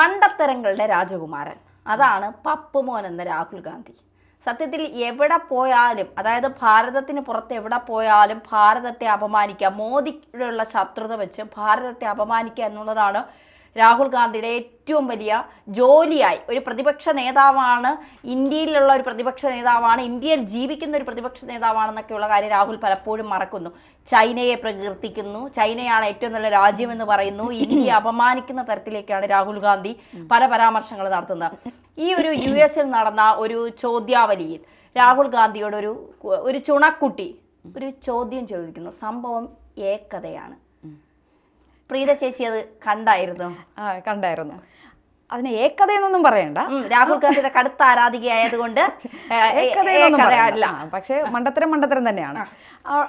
മണ്ടത്തരങ്ങളുടെ രാജകുമാരൻ, അതാണ് പപ്പുമോൻ എന്ന രാഹുൽ ഗാന്ധി. സത്യത്തിൽ എവിടെ പോയാലും, അതായത് ഭാരതത്തിന് പുറത്ത് എവിടെ പോയാലും ഭാരതത്തെ അപമാനിക്കുക, മോദിയോടുള്ള ശത്രുത വെച്ച് ഭാരതത്തെ അപമാനിക്കുക എന്നുള്ളതാണ് രാഹുൽ ഗാന്ധിയുടെ ഏറ്റവും വലിയ ജോലിയായി. ഒരു പ്രതിപക്ഷ നേതാവാണ്, ഇന്ത്യയിലുള്ള ഒരു പ്രതിപക്ഷ നേതാവാണ്, ഇന്ത്യയിൽ ജീവിക്കുന്ന ഒരു പ്രതിപക്ഷ നേതാവാണെന്നൊക്കെയുള്ള കാര്യം രാഹുൽ പലപ്പോഴും മറക്കുന്നു. ചൈനയെ പ്രകീർത്തിക്കുന്നു, ചൈനയാണ് ഏറ്റവും നല്ല രാജ്യമെന്ന് പറയുന്നു, ഇന്ത്യയെ അപമാനിക്കുന്ന തരത്തിലേക്കാണ് രാഹുൽ ഗാന്ധി പല പരാമർശങ്ങൾ നടത്തുന്നത്. ഈ ഒരു US നടന്ന ഒരു ചോദ്യാവലിയിൽ രാഹുൽ ഗാന്ധിയോട് ഒരു ചുണക്കുട്ടി ഒരു ചോദ്യം ചോദിക്കുന്നു. സംഭവം ഏകതയാണ്. പ്രീത ചേച്ചി അത് കണ്ടായിരുന്നു? കണ്ടായിരുന്നു. അതിന് ഏകതയെന്നൊന്നും പറയണ്ട, രാഹുൽ ഗാന്ധിയുടെ കടുത്ത ആരാധികയായതുകൊണ്ട് അല്ല, പക്ഷെ മണ്ടത്തരം തന്നെയാണ്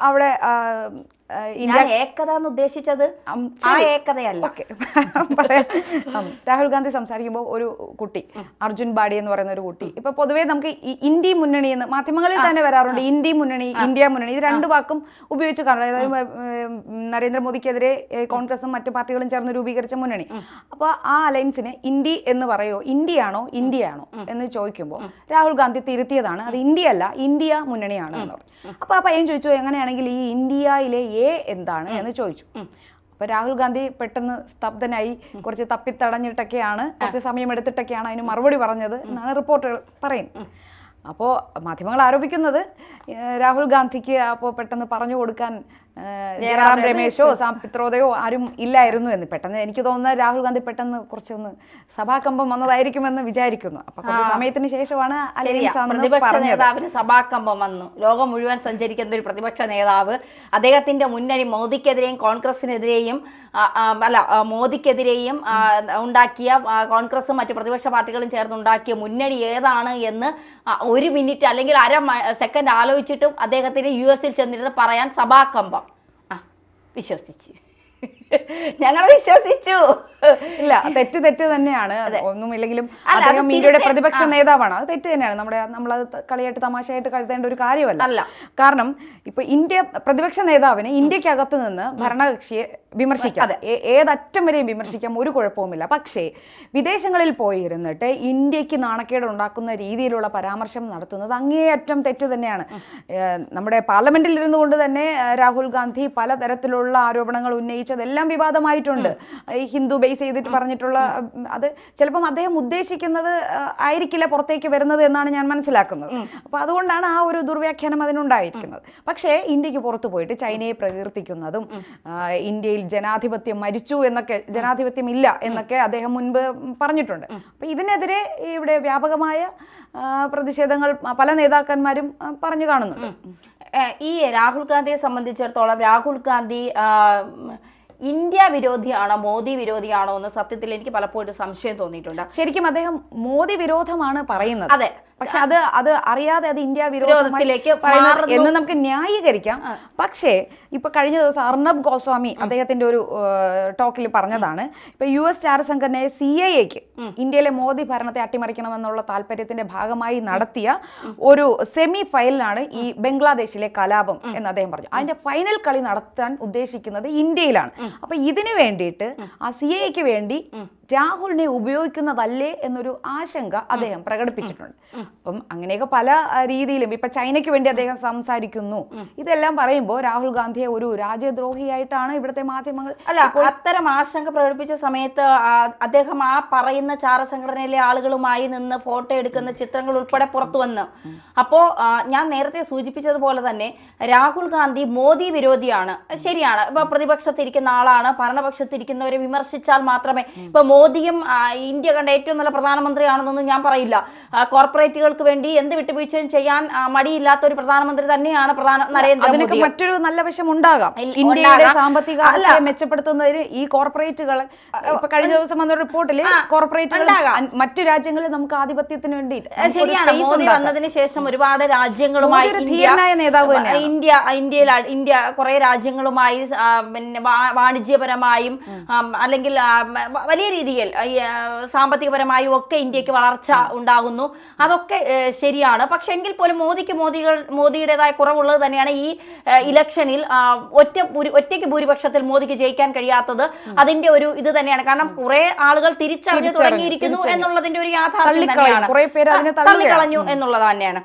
അവിടെ. ഏകത എന്ന് ഉദ്ദേശിച്ചത് ആ ഏകതയല്ല. രാഹുൽ ഗാന്ധി സംസാരിക്കുമ്പോൾ ഒരു കുട്ടി, അർജുൻ ബാഡി എന്ന് പറയുന്ന ഒരു കുട്ടി, ഇപ്പൊ പൊതുവേ നമുക്ക് ഇന്ത്യ മുന്നണി എന്ന് മാധ്യമങ്ങളിൽ തന്നെ വരാറുണ്ട്. ഇന്ത്യ മുന്നണി, ഇന്ത്യ മുന്നണി, ഇത് രണ്ട് വാക്കും ഉപയോഗിച്ച് കാണും. അതായത് നരേന്ദ്രമോദിക്കെതിരെ കോൺഗ്രസും മറ്റു പാർട്ടികളും ചേർന്ന് രൂപീകരിച്ച മുന്നണി. അപ്പൊ ആ അലയൻസിന് ഇന്ത്യ എന്ന് പറയോ, ഇന്ത്യയാണോ ഇന്ത്യയാണോ എന്ന് ചോദിക്കുമ്പോൾ രാഹുൽ ഗാന്ധി തിരുത്തിയതാണ്, അത് ഇന്ത്യ അല്ല, ഇന്ത്യ മുന്നണിയാണ് എന്ന് പറഞ്ഞു. അപ്പൊ ആ പയ്യൻ ചോദിച്ചു, എങ്ങനെയാണെങ്കിൽ ഈ ഇന്ത്യയിലെ എന്താണ് എന്ന് ചോദിച്ചു. അപ്പൊ രാഹുൽ ഗാന്ധി പെട്ടെന്ന് സ്തബ്ധനായി, കുറച്ച് തപ്പിത്തടഞ്ഞിട്ടൊക്കെയാണ്, കുറച്ച് സമയം എടുത്തിട്ടൊക്കെയാണ് അതിന് മറുപടി പറഞ്ഞത് എന്നാണ് റിപ്പോർട്ടുകൾ പറയുന്നത്. അപ്പോൾ മാധ്യമങ്ങൾ ആരോപിക്കുന്നത് രാഹുൽ ഗാന്ധിക്ക് അപ്പോൾ പെട്ടെന്ന് പറഞ്ഞു കൊടുക്കാൻ ജയറാം രമേശോ പിത്രോദയോ ആരും ഇല്ലായിരുന്നു എന്ന്. പെട്ടെന്ന് എനിക്ക് തോന്നുന്നത് രാഹുൽ ഗാന്ധി പെട്ടെന്ന് കുറച്ചൊന്ന് സഭാകമ്പം വന്നതായിരിക്കുമെന്ന് വിചാരിക്കുന്നു. അപ്പൊ കുറച്ച് സമയത്തിന് ശേഷമാണ് പ്രതിപക്ഷ നേതാവിന് സഭാകമ്പം വന്നു. ലോകം മുഴുവൻ സഞ്ചരിക്കുന്ന ഒരു പ്രതിപക്ഷ നേതാവ്, അദ്ദേഹത്തിന്റെ മുന്നണി മോദിക്കെതിരെയും കോൺഗ്രസിനെതിരെയും മോദിക്കെതിരെയും ഉണ്ടാക്കിയ കോൺഗ്രസും മറ്റു പ്രതിപക്ഷ പാർട്ടികളും ചേർന്നുണ്ടാക്കിയ മുന്നണി ഏതാണ് എന്ന് 1 മിനിറ്റ് അല്ലെങ്കിൽ അര സെക്കൻഡ് ആലോചിച്ചിട്ടും അദ്ദേഹത്തിന് US ചെന്നിരുന്ന് പറയാൻ സഭാകമ്പം. വിശ്വസിച്ചു, ഞങ്ങൾ വിശ്വസിച്ചു. ഇല്ല, തെറ്റ് തന്നെയാണ്. ഒന്നുമില്ലെങ്കിലും അദ്ദേഹം ഇന്ത്യയുടെ പ്രതിപക്ഷ നേതാവാണ്, അത് തെറ്റ് തന്നെയാണ്. നമ്മളത് കളിയായിട്ട് തമാശയായിട്ട് കരുതേണ്ട ഒരു കാര്യമല്ല. കാരണം ഇപ്പൊ ഇന്ത്യ പ്രതിപക്ഷ നേതാവിന് ഇന്ത്യക്കകത്ത് നിന്ന് ഭരണകക്ഷിയെ വിമർശിക്കാം, ഏതറ്റം വരെയും വിമർശിക്കാം, ഒരു കുഴപ്പവുമില്ല. പക്ഷേ വിദേശങ്ങളിൽ പോയിരുന്നിട്ട് ഇന്ത്യക്ക് നാണക്കേട് ഉണ്ടാക്കുന്ന രീതിയിലുള്ള പരാമർശം നടത്തുന്നത് അങ്ങേയറ്റം തെറ്റ് തന്നെയാണ്. നമ്മുടെ പാർലമെന്റിൽ ഇരുന്നു കൊണ്ട് തന്നെ രാഹുൽ ഗാന്ധി പലതരത്തിലുള്ള ആരോപണങ്ങൾ ഉന്നയിച്ചതെല്ലാം വിവാദമായിട്ടുണ്ട്. ഹിന്ദു ബേസ് ചെയ്തിട്ട് പറഞ്ഞിട്ടുള്ള അത് ചിലപ്പം അദ്ദേഹം ഉദ്ദേശിക്കുന്നത് ആയിരിക്കില്ല പുറത്തേക്ക് വരുന്നത് എന്നാണ് ഞാൻ മനസ്സിലാക്കുന്നത്. അപ്പൊ അതുകൊണ്ടാണ് ആ ഒരു ദുർവ്യാഖ്യാനം അതിനുണ്ടായിരിക്കുന്നത്. പക്ഷേ ഇന്ത്യക്ക് പുറത്തു പോയിട്ട് ചൈനയെ പ്രകീർത്തിക്കുന്നതും ഇന്ത്യയിൽ ജനാധിപത്യം മരിച്ചു എന്നൊക്കെ, ജനാധിപത്യം ഇല്ല എന്നൊക്കെ അദ്ദേഹം മുൻപ് പറഞ്ഞിട്ടുണ്ട്. അപ്പൊ ഇതിനെതിരെ ഇവിടെ വ്യാപകമായ പ്രതിഷേധങ്ങൾ പല നേതാക്കന്മാരും പറഞ്ഞു കാണുന്നുണ്ട്. ഈ രാഹുൽ ഗാന്ധിയെ സംബന്ധിച്ചിടത്തോളം രാഹുൽ ഗാന്ധി ഇന്ത്യ വിരോധിയാണോ മോദി വിരോധിയാണോ എന്ന് സത്യത്തിൽ എനിക്ക് പലപ്പോഴും സംശയം തോന്നിയിട്ടുണ്ട്. ശരിക്കും അദ്ദേഹം മോദി വിരോധമാണ് പറയുന്നത്. അതെ, പക്ഷെ അത് അറിയാതെ അത് ഇന്ത്യ വിരോധത്തിലേക്ക് എന്ന് നമുക്ക് ന്യായീകരിക്കാം. പക്ഷേ ഇപ്പൊ കഴിഞ്ഞ ദിവസം അർണബ് ഗോസ്വാമി അദ്ദേഹത്തിന്റെ ഒരു ടോക്കിൽ പറഞ്ഞതാണ്, ഇപ്പൊ US ചാരസംഘടനയെ CIA ഇന്ത്യയിലെ മോദി ഭരണത്തെ അട്ടിമറിക്കണമെന്നുള്ള താല്പര്യത്തിന്റെ ഭാഗമായി നടത്തിയ ഒരു സെമി ഫൈനലാണ് ഈ ബംഗ്ലാദേശിലെ കലാപം എന്ന് അദ്ദേഹം പറഞ്ഞു. അതിന്റെ ഫൈനൽ കളി നടത്താൻ ഉദ്ദേശിക്കുന്നത് ഇന്ത്യയിലാണ്. അപ്പൊ ഇതിനു വേണ്ടിയിട്ട് ആ CIA വേണ്ടി രാഹുലിനെ ഉപയോഗിക്കുന്നതല്ലേ എന്നൊരു ആശങ്ക അദ്ദേഹം പ്രകടിപ്പിച്ചിട്ടുണ്ട്. അപ്പം അങ്ങനെയൊക്കെ പല രീതിയിലും ഇപ്പൊ ചൈനയ്ക്ക് വേണ്ടി അദ്ദേഹം സംസാരിക്കുന്നു. ഇതെല്ലാം പറയുമ്പോൾ രാഹുൽ ഗാന്ധിയെ ഒരു രാജ്യദ്രോഹിയായിട്ടാണ് ഇവിടുത്തെ മാധ്യമങ്ങൾ. അത്തരം ആശങ്ക പ്രകടിപ്പിച്ച സമയത്ത് അദ്ദേഹം ആ പറയുന്ന ചാരസംഘടനയിലെ ആളുകളുമായി നിന്ന് ഫോട്ടോ എടുക്കുന്ന ചിത്രങ്ങൾ ഉൾപ്പെടെ പുറത്തു വന്നു. അപ്പോ ഞാൻ നേരത്തെ സൂചിപ്പിച്ചതുപോലെ തന്നെ രാഹുൽ ഗാന്ധി മോദി വിരോധിയാണ്, ശരിയാണ്. ഇപ്പൊ പ്രതിപക്ഷത്തിരിക്കുന്ന ആളാണ്, ഭരണപക്ഷത്തിരിക്കുന്നവരെ വിമർശിച്ചാൽ മാത്രമേ, ഇപ്പൊ മോദിയും ഇന്ത്യ കണ്ട ഏറ്റവും നല്ല പ്രധാനമന്ത്രിയാണെന്നൊന്നും ഞാൻ പറയില്ല. കോർപ്പറേറ്റുകൾക്ക് വേണ്ടി എന്ത് വിട്ടുവീഴ്ചയും ചെയ്യാൻ മടിയില്ലാത്ത ഒരു പ്രധാനമന്ത്രി തന്നെയാണ് നരേന്ദ്രമോദി. മറ്റൊരു നല്ല വശം ഉണ്ടാകാം. ഇന്ത്യയുടെ സാമ്പത്തിക മെച്ചപ്പെടുത്തുന്നതിന് ഈ കോർപ്പറേറ്റുകൾ, ഇപ്പൊ കഴിഞ്ഞ ദിവസം വന്ന റിപ്പോർട്ടിൽ കോർപ്പറേറ്റുകൾ മറ്റു രാജ്യങ്ങളിൽ നമുക്ക് ആധിപത്യത്തിന് വേണ്ടി, ശരിയാണ്, മോദി വന്നതിന് ശേഷം ഒരുപാട് രാജ്യങ്ങളുമായി ഇന്ത്യ കുറെ രാജ്യങ്ങളുമായി പിന്നെ വാണിജ്യപരമായും അല്ലെങ്കിൽ വലിയ രീതിയിൽ സാമ്പത്തികപരമായും ഒക്കെ ഇന്ത്യക്ക് വളർച്ച ഉണ്ടാകുന്നു. അതൊക്കെ അതൊക്കെ ശരിയാണ്. പക്ഷെ എങ്കിൽ പോലും മോദിയുടേതായ കുറവുള്ളത് തന്നെയാണ് ഈ ഇലക്ഷനിൽ ഒറ്റയ്ക്ക് ഭൂരിപക്ഷത്തിൽ മോദിക്ക് ജയിക്കാൻ കഴിയാത്തത്. അതിന്റെ ഒരു ഇത് തന്നെയാണ്. കാരണം കുറെ ആളുകൾ തിരിച്ചറിഞ്ഞു തുടങ്ങിയിരിക്കുന്നു എന്നുള്ളതിന്റെ ഒരു യാഥാർത്ഥ്യം തന്നെയാണ്. തള്ളിക്കളഞ്ഞു എന്നുള്ളത് തന്നെയാണ്.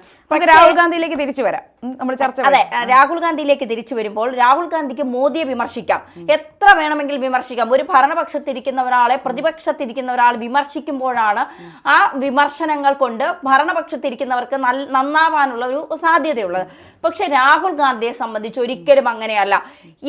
രാഹുൽ ഗാന്ധിയിലേക്ക് തിരിച്ചു വരാം. നമ്മൾ ചർച്ച അതെ, രാഹുൽ ഗാന്ധിയിലേക്ക് തിരിച്ചു വരുമ്പോൾ രാഹുൽ ഗാന്ധിക്ക് മോദിയെ വിമർശിക്കാം, എത്ര വേണമെങ്കിൽ വിമർശിക്കാം. ഒരു ഭരണപക്ഷത്തിരിക്കുന്ന ഒരാളെ പ്രതിപക്ഷത്തിരിക്കുന്ന ഒരാൾ വിമർശിക്കുമ്പോഴാണ് ആ വിമർശനങ്ങൾ കൊണ്ട് ഭരണപക്ഷത്തിരിക്കുന്നവർക്ക് നന്നാവാനുള്ള ഒരു സാധ്യതയുള്ളത്. പക്ഷെ രാഹുൽ ഗാന്ധിയെ സംബന്ധിച്ച് ഒരിക്കലും അങ്ങനെയല്ല.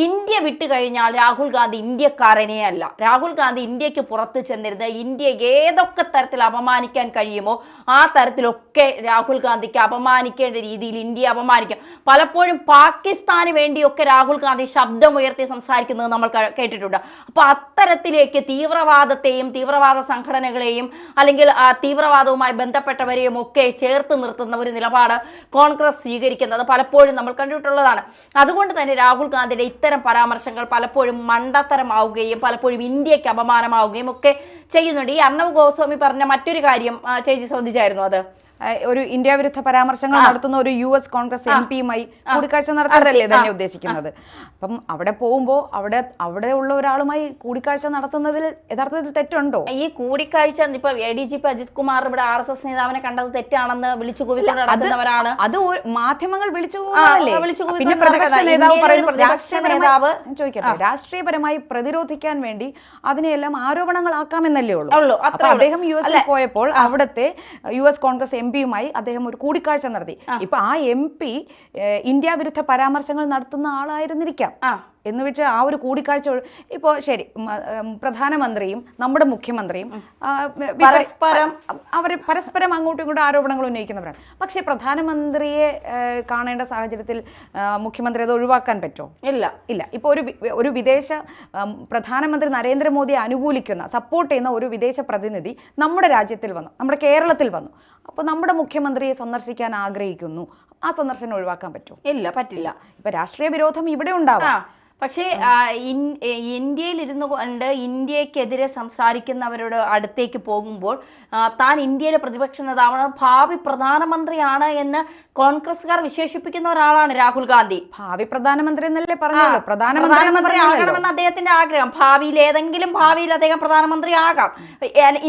ഇന്ത്യ വിട്ടു കഴിഞ്ഞാൽ രാഹുൽ ഗാന്ധി ഇന്ത്യക്കാരനേ അല്ല. രാഹുൽ ഗാന്ധി ഇന്ത്യക്ക് പുറത്ത് ചെന്നിരുന്ന് ഇന്ത്യയെ ഏതൊക്കെ തരത്തിൽ അപമാനിക്കാൻ കഴിയുമോ ആ തരത്തിലൊക്കെ രാഹുൽ ഗാന്ധിക്ക് അപമാനിക്കേണ്ട രീതിയിൽ ഇന്ത്യയെ അപമാനിക്കും. പലപ്പോഴും പാകിസ്ഥാന് വേണ്ടിയൊക്കെ രാഹുൽ ഗാന്ധി ശബ്ദമുയർത്തി സംസാരിക്കുന്നത് നമ്മൾ കേട്ടിട്ടുണ്ട്. അപ്പൊ അത്തരത്തിലേക്ക് തീവ്രവാദത്തെയും തീവ്രവാദ സംഘടനകളെയും അല്ലെങ്കിൽ തീവ്രവാദവുമായി ബന്ധപ്പെട്ടവരെയും ഒക്കെ ചേർത്ത് നിർത്തുന്ന ഒരു നിലപാട് കോൺഗ്രസ് സ്വീകരിക്കുന്നത് പലപ്പോഴും നമ്മൾ കണ്ടിട്ടുള്ളതാണ്. അതുകൊണ്ട് തന്നെ രാഹുൽ ഗാന്ധിയുടെ ഇത്തരം പരാമർശങ്ങൾ പലപ്പോഴും മണ്ടത്തരമാവുകയും പലപ്പോഴും ഇന്ത്യക്ക് അപമാനമാവുകയും ഒക്കെ ചെയ്യുന്നുണ്ട്. ഈ അർണവ് ഗോസ്വാമി പറഞ്ഞ മറ്റൊരു കാര്യം ചേച്ചി ശ്രദ്ധിച്ചായിരുന്നു? അത് ഒരു ഇന്ത്യ വിരുദ്ധ പരാമർശങ്ങൾ നടത്തുന്ന ഒരു US കോൺഗ്രസ് MP-യുമായി കൂടിക്കാഴ്ച നടത്തുന്നതല്ലേ തന്നെ ഉദ്ദേശിക്കുന്നത്. അപ്പം അവിടെ പോകുമ്പോൾ അവിടെ ഉള്ള ഒരാളുമായി കൂടിക്കാഴ്ച നടത്തുന്നതിൽ യഥാർത്ഥത്തിൽ തെറ്റുണ്ടോ? ഈ കൂടിക്കാഴ്ച ഇപ്പൊ ADGP അജിത് കുമാർ ഇവിടെ RSS നേതാവിനെ കണ്ടത് തെറ്റാണെന്ന് വിളിച്ചു കൂവിക്കൊണ്ട് നടത്തുന്നവരാണ്. അത് മാധ്യമങ്ങൾ വിളിച്ചു കൂവുന്നതല്ലേ. പിന്നെ പ്രതിപക്ഷ നേതാവ് പറയുന്നു ചോദിക്കട്ടെ, രാഷ്ട്രീയപരമായി പ്രതിരോധിക്കാൻ വേണ്ടി അതിനെയെല്ലാം ആരോപണങ്ങളാക്കാമെന്നല്ലേ ഉള്ളൂ. അപ്പൊ അദ്ദേഹം US പോയപ്പോൾ അവിടുത്തെ US കോൺഗ്രസ് MP-യുമായി അദ്ദേഹം ഒരു കൂടിക്കാഴ്ച നടത്തി. ഇപ്പൊ ആ MP ഇന്ത്യ വിരുദ്ധ പരാമർശങ്ങൾ നടത്തുന്ന ആളായിരുന്നിരിക്കാം. എന്ന് വെച്ച് ആ ഒരു കൂടിക്കാഴ്ച ഇപ്പോൾ ശരി, പ്രധാനമന്ത്രിയും നമ്മുടെ മുഖ്യമന്ത്രിയും പരസ്പരം അങ്ങോട്ടും ഇങ്ങോട്ടും ആരോപണങ്ങൾ ഉന്നയിക്കുന്നവരാണ്. പക്ഷെ പ്രധാനമന്ത്രിയെ കാണേണ്ട സാഹചര്യത്തിൽ മുഖ്യമന്ത്രി അത് ഒഴിവാക്കാൻ പറ്റുമോ? ഇല്ല. ഇപ്പോൾ ഒരു വിദേശ പ്രധാനമന്ത്രി നരേന്ദ്രമോദിയെ അനുകൂലിക്കുന്ന സപ്പോർട്ട് ചെയ്യുന്ന ഒരു വിദേശ പ്രതിനിധി നമ്മുടെ രാജ്യത്തിൽ വന്നു, നമ്മുടെ കേരളത്തിൽ വന്നു. അപ്പോൾ നമ്മുടെ മുഖ്യമന്ത്രിയെ സന്ദർശിക്കാൻ ആഗ്രഹിക്കുന്നു, ആ സന്ദർശനം ഒഴിവാക്കാൻ പറ്റുമോ? ഇല്ല, പറ്റില്ല. ഇപ്പൊ രാഷ്ട്രീയ വിരോധം ഇവിടെ ഉണ്ടാവാം. പക്ഷേ ഇന്ത്യയിൽ ഇരുന്നു കൊണ്ട് ഇന്ത്യക്കെതിരെ സംസാരിക്കുന്നവരുടെ അടുത്തേക്ക് പോകുമ്പോൾ താൻ ഇന്ത്യയിലെ പ്രതിപക്ഷ നേതാവാണ്, ഭാവി പ്രധാനമന്ത്രിയാണ് എന്ന് കോൺഗ്രസ്സുകാർ വിശേഷിപ്പിക്കുന്ന ഒരാളാണ് രാഹുൽ ഗാന്ധി. ഭാവി പ്രധാനമന്ത്രി എന്നല്ലേ പറഞ്ഞല്ലോ, പ്രധാനമന്ത്രി ആകണമെന്ന് അദ്ദേഹത്തിന്റെ ആഗ്രഹം. ഭാവിയിൽ അദ്ദേഹം പ്രധാനമന്ത്രി ആകാം.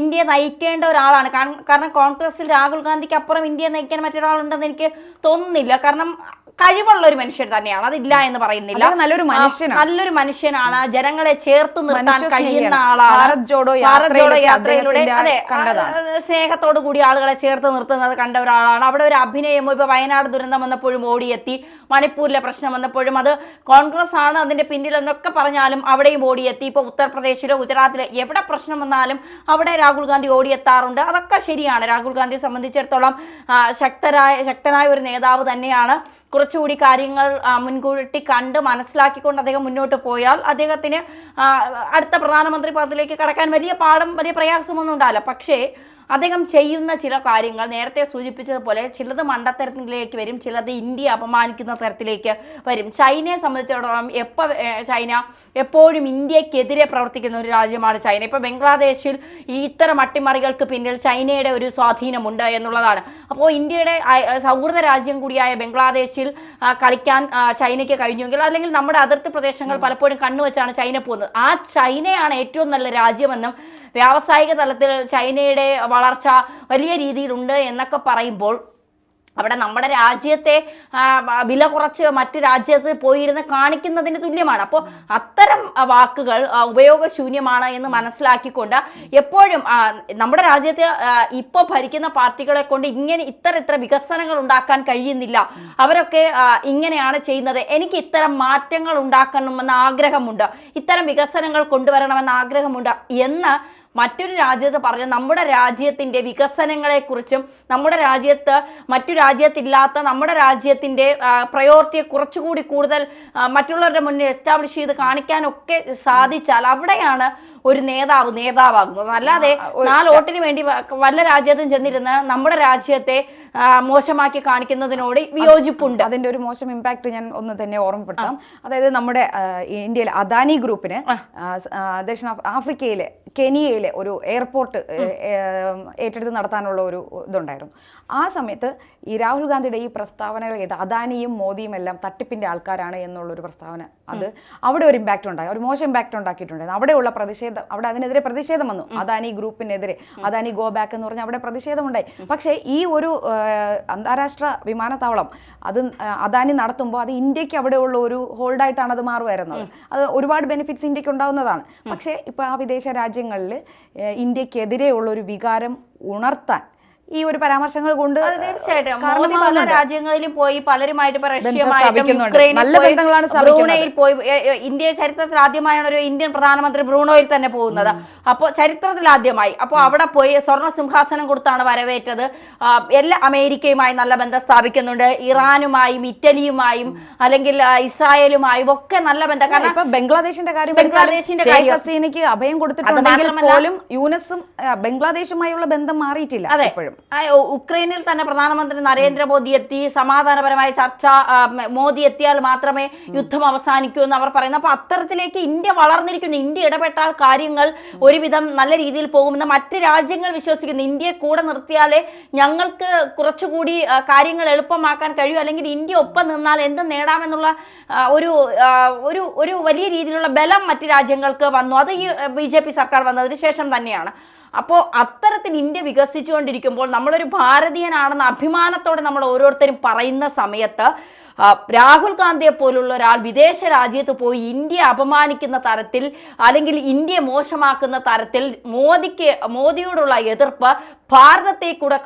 ഇന്ത്യയെ നയിക്കേണ്ട ഒരാളാണ്. കാരണം കോൺഗ്രസിൽ രാഹുൽ ഗാന്ധിക്ക് അപ്പുറം ഇന്ത്യയെ നയിക്കാൻ മറ്റൊരാളുണ്ടെന്ന് എനിക്ക് തോന്നുന്നില്ല. കാരണം കഴിവുള്ള ഒരു മനുഷ്യൻ തന്നെയാണ്, അതില്ല എന്ന് പറയുന്നില്ല. നല്ലൊരു മനുഷ്യനാണ്, ജനങ്ങളെ ചേർത്ത് നിർത്താൻ കഴിയുന്ന ആളാണ്. യാത്രയിലൂടെ അതെ സ്നേഹത്തോടു കൂടി ആളുകളെ ചേർത്ത് നിർത്തുന്നത് കണ്ട ഒരാളാണ്. അവിടെ ഒരു അഭിനയമോ, ഇപ്പൊ വയനാട് ദുരന്തം വന്നപ്പോഴും ഓടിയെത്തി, മണിപ്പൂരിലെ പ്രശ്നം വന്നപ്പോഴും അത് കോൺഗ്രസ് ആണ് അതിന്റെ പിന്നിൽ എന്നൊക്കെ പറഞ്ഞാലും അവിടെയും ഓടിയെത്തി. ഇപ്പൊ ഉത്തർപ്രദേശിലോ ഗുജറാത്തിലോ എവിടെ പ്രശ്നം വന്നാലും അവിടെ രാഹുൽ ഗാന്ധി ഓടിയെത്താറുണ്ട്. അതൊക്കെ ശരിയാണ്. രാഹുൽ ഗാന്ധിയെ സംബന്ധിച്ചിടത്തോളം ശക്തനായ ഒരു നേതാവ് തന്നെയാണ്. കുറച്ചുകൂടി കാര്യങ്ങൾ മുൻകൂട്ടി കണ്ട് മനസ്സിലാക്കിക്കൊണ്ട് അദ്ദേഹം മുന്നോട്ട് പോയാൽ അദ്ദേഹത്തിന് അടുത്ത പ്രധാനമന്ത്രി പദത്തിലേക്ക് കടക്കാൻ വലിയ പ്രയാസമൊന്നും ഉണ്ടാവില്ല. പക്ഷേ അദ്ദേഹം ചെയ്യുന്ന ചില കാര്യങ്ങൾ നേരത്തെ സൂചിപ്പിച്ചതുപോലെ ചിലത് മണ്ടത്തരത്തിലേക്ക് വരും, ചിലത് ഇന്ത്യ അപമാനിക്കുന്ന തരത്തിലേക്ക് വരും. ചൈനയെ സംബന്ധിച്ചിടത്തോളം ചൈന എപ്പോഴും ഇന്ത്യക്കെതിരെ പ്രവർത്തിക്കുന്ന ഒരു രാജ്യമാണ് ചൈന. ഇപ്പോൾ ബംഗ്ലാദേശിൽ ഈ ഇത്തരം അട്ടിമറികൾക്ക് പിന്നിൽ ചൈനയുടെ ഒരു സ്വാധീനമുണ്ട് എന്നുള്ളതാണ്. അപ്പോൾ ഇന്ത്യയുടെ സൗഹൃദ രാജ്യം കൂടിയായ ബംഗ്ലാദേശിൽ കളിക്കാൻ ചൈനയ്ക്ക് കഴിഞ്ഞുവെങ്കിൽ, അല്ലെങ്കിൽ നമ്മുടെ അതിർത്തി പ്രദേശങ്ങൾ പലപ്പോഴും കണ്ണുവെച്ചാണ് ചൈന പോകുന്നത്. ആ ചൈനയാണ് ഏറ്റവും നല്ല രാജ്യമെന്നും വ്യാവസായിക തലത്തിൽ ചൈനയുടെ വളർച്ച വലിയ രീതിയിലുണ്ട് എന്നൊക്കെ പറയുമ്പോൾ അവിടെ നമ്മുടെ രാജ്യത്തെ വില കുറച്ച് മറ്റു രാജ്യത്ത് പോയിരുന്ന് കാണിക്കുന്നതിന് തുല്യമാണ്. അപ്പോൾ അത്തരം വാക്കുകൾ ഉപയോഗശൂന്യമാണ് എന്ന് മനസ്സിലാക്കിക്കൊണ്ട് എപ്പോഴും നമ്മുടെ രാജ്യത്തെ ഇപ്പോൾ ഭരിക്കുന്ന പാർട്ടികളെ കൊണ്ട് ഇത്ര വികസനങ്ങൾ ഉണ്ടാക്കാൻ കഴിയുന്നില്ല, അവരൊക്കെ ഇങ്ങനെയാണ് ചെയ്യുന്നത്, എനിക്ക് ഇത്തരം മാറ്റങ്ങൾ ഉണ്ടാക്കണമെന്ന ആഗ്രഹമുണ്ട്, ഇത്തരം വികസനങ്ങൾ കൊണ്ടുവരണമെന്ന ആഗ്രഹമുണ്ട് എന്ന് മറ്റൊരു രാജ്യത്ത് പറഞ്ഞ നമ്മുടെ രാജ്യത്തിൻ്റെ വികസനങ്ങളെക്കുറിച്ചും നമ്മുടെ രാജ്യത്ത് മറ്റു രാജ്യത്തില്ലാത്ത നമ്മുടെ രാജ്യത്തിൻ്റെ പ്രയോറിറ്റിയെ കുറച്ചുകൂടി കൂടുതൽ മറ്റുള്ളവരുടെ മുന്നിൽ എസ്റ്റാബ്ലിഷ് ചെയ്ത് കാണിക്കാനൊക്കെ സാധിച്ചാൽ അവിടെയാണ് ഒരു നേതാവാകുന്നത്. അല്ലാതെ 4 വോട്ടിന് വേണ്ടി വല്ല രാജ്യത്തും ചെന്നിരുന്ന് നമ്മുടെ രാജ്യത്തെ മോശമാക്കി കാണിക്കുന്നതിനോട് വിയോജിപ്പുണ്ട്. അതിന്റെ ഒരു മോശം ഇമ്പാക്ട് ഞാൻ ഒന്ന് തന്നെ ഓർമ്മപ്പെടുത്താം. അതായത് നമ്മുടെ ഇന്ത്യയിലെ അദാനി ഗ്രൂപ്പിന് ആഫ്രിക്കയിലെ കെനിയയിലെ ഒരു എയർപോർട്ട് ഏറ്റെടുത്ത് നടത്താനുള്ള ഒരു ഇതുണ്ടായിരുന്നു. ആ സമയത്ത് ഈ രാഹുൽ ഗാന്ധിയുടെ ഈ പ്രസ്താവനകൾ കേട്ട് അദാനിയും മോദിയും എല്ലാം തട്ടിപ്പിന്റെ ആൾക്കാരാണ് എന്നുള്ളൊരു പ്രസ്താവന, അത് അവിടെ ഒരു ഇമ്പാക്ട് ഉണ്ടായി, ഒരു മോശം ഇമ്പാക്ട് ഉണ്ടാക്കിയിട്ടുണ്ടായിരുന്നു. അവിടെയുള്ള പ്രതിഷേധം, അവിടെ അതിനെതിരെ പ്രതിഷേധം വന്നു, അദാനി ഗ്രൂപ്പിനെതിരെ, അദാനി ഗോ ബാക്ക് എന്ന് പറഞ്ഞാൽ അവിടെ പ്രതിഷേധമുണ്ടായി. പക്ഷേ ഈ ഒരു അന്താരാഷ്ട്ര വിമാനത്താവളം അത് അദാനി നടത്തുമ്പോൾ അത് ഇന്ത്യക്ക് അവിടെയുള്ള ഒരു ഹോൾഡായിട്ടാണ് അത് മാറുമായിരുന്നത്. അത് ഒരുപാട് ബെനിഫിറ്റ്സ് ഇന്ത്യക്ക് ഉണ്ടാവുന്നതാണ്. പക്ഷേ ഇപ്പോൾ ആ വിദേശ രാജ്യങ്ങളിൽ ഇന്ത്യക്കെതിരെയുള്ള ഒരു വികാരം ഉണർത്താൻ ഈ ഒരു പരാമർശങ്ങൾ കൊണ്ട് തീർച്ചയായിട്ടും മോദി പല രാജ്യങ്ങളിലും പോയി പലരുമായിട്ട് നല്ല ബന്ധങ്ങളാണ് ബ്രൂണയിൽ പോയി. ഇന്ത്യ ചരിത്രത്തിൽ ആദ്യമായാണ് ഒരു ഇന്ത്യൻ പ്രധാനമന്ത്രി ബ്രൂണോയിൽ തന്നെ പോകുന്നത്. അപ്പോൾ ചരിത്രത്തിൽ ആദ്യമായി. അപ്പോൾ അവിടെ പോയി സ്വർണ്ണ സിംഹാസനം കൊടുത്താണ് വരവേറ്റത്. എല്ലാ അമേരിക്കയുമായി നല്ല ബന്ധം സ്ഥാപിക്കുന്നുണ്ട്, ഇറാനുമായും ഇറ്റലിയുമായും അല്ലെങ്കിൽ ഇസ്രായേലുമായും ഒക്കെ നല്ല ബന്ധം. കാരണം ഇപ്പൊ ബംഗ്ലാദേശിന്റെ കാര്യം അഭയം കൊടുത്തിട്ടുണ്ടെങ്കിൽ പോലും യൂനസും ബംഗ്ലാദേശുമായുള്ള ബന്ധം മാറിയിട്ടില്ല. എപ്പോഴും ഉക്രൈനിൽ തന്നെ പ്രധാനമന്ത്രി നരേന്ദ്രമോദി എത്തി, സമാധാനപരമായ ചർച്ച, മോദി എത്തിയാൽ മാത്രമേ യുദ്ധം അവസാനിക്കൂ എന്ന് അവർ പറയുന്നു. അപ്പൊ അത്തരത്തിലേക്ക് ഇന്ത്യ വളർന്നിരിക്കുന്നു. ഇന്ത്യ ഇടപെട്ടാൽ കാര്യങ്ങൾ ഒരുവിധം നല്ല രീതിയിൽ പോകുമെന്ന് മറ്റ് രാജ്യങ്ങൾ വിശ്വസിക്കുന്നു. ഇന്ത്യയെ കൂടെ നിർത്തിയാലേ ഞങ്ങൾക്ക് കുറച്ചുകൂടി കാര്യങ്ങൾ എളുപ്പമാക്കാൻ കഴിയൂ, അല്ലെങ്കിൽ ഇന്ത്യ ഒപ്പം നിന്നാൽ എന്ത് നേടാമെന്നുള്ള ഒരു വലിയ രീതിയിലുള്ള ബലം മറ്റ് രാജ്യങ്ങൾക്ക് വന്നു. അത് ഈ BJP സർക്കാർ വന്നതിന് ശേഷം തന്നെയാണ്. അപ്പോൾ അത്തരത്തിൽ ഇന്ത്യ വികസിച്ചുകൊണ്ടിരിക്കുമ്പോൾ നമ്മളൊരു ഭാരതീയനാണെന്ന അഭിമാനത്തോടെ നമ്മൾ ഓരോരുത്തരും പറയുന്ന സമയത്ത് രാഹുൽ ഗാന്ധിയെ പോലുള്ള ഒരാൾ വിദേശ രാജ്യത്ത് പോയി ഇന്ത്യ അപമാനിക്കുന്ന തരത്തിൽ അല്ലെങ്കിൽ ഇന്ത്യ മോശമാക്കുന്ന തരത്തിൽ മോദിയോടുള്ള എതിർപ്പ് ഭാരതത്തെ കൂടെ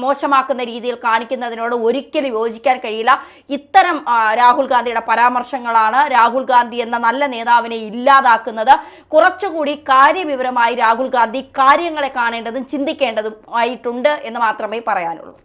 മോശമാക്കുന്ന രീതിയിൽ കാണിക്കുന്നതിനോട് ഒരിക്കലും യോജിക്കാൻ കഴിയില്ല. ഇത്തരം രാഹുൽ ഗാന്ധിയുടെ പരാമർശങ്ങളാണ് രാഹുൽ ഗാന്ധി എന്ന നല്ല നേതാവിനെ ഇല്ലാതാക്കുന്നത്. കുറച്ചുകൂടി കാര്യവിവരമായി രാഹുൽ ഗാന്ധി കാര്യങ്ങളെ കാണേണ്ടതും ചിന്തിക്കേണ്ടതും ആയിട്ടുണ്ട് എന്ന് മാത്രമേ പറയാനുള്ളൂ.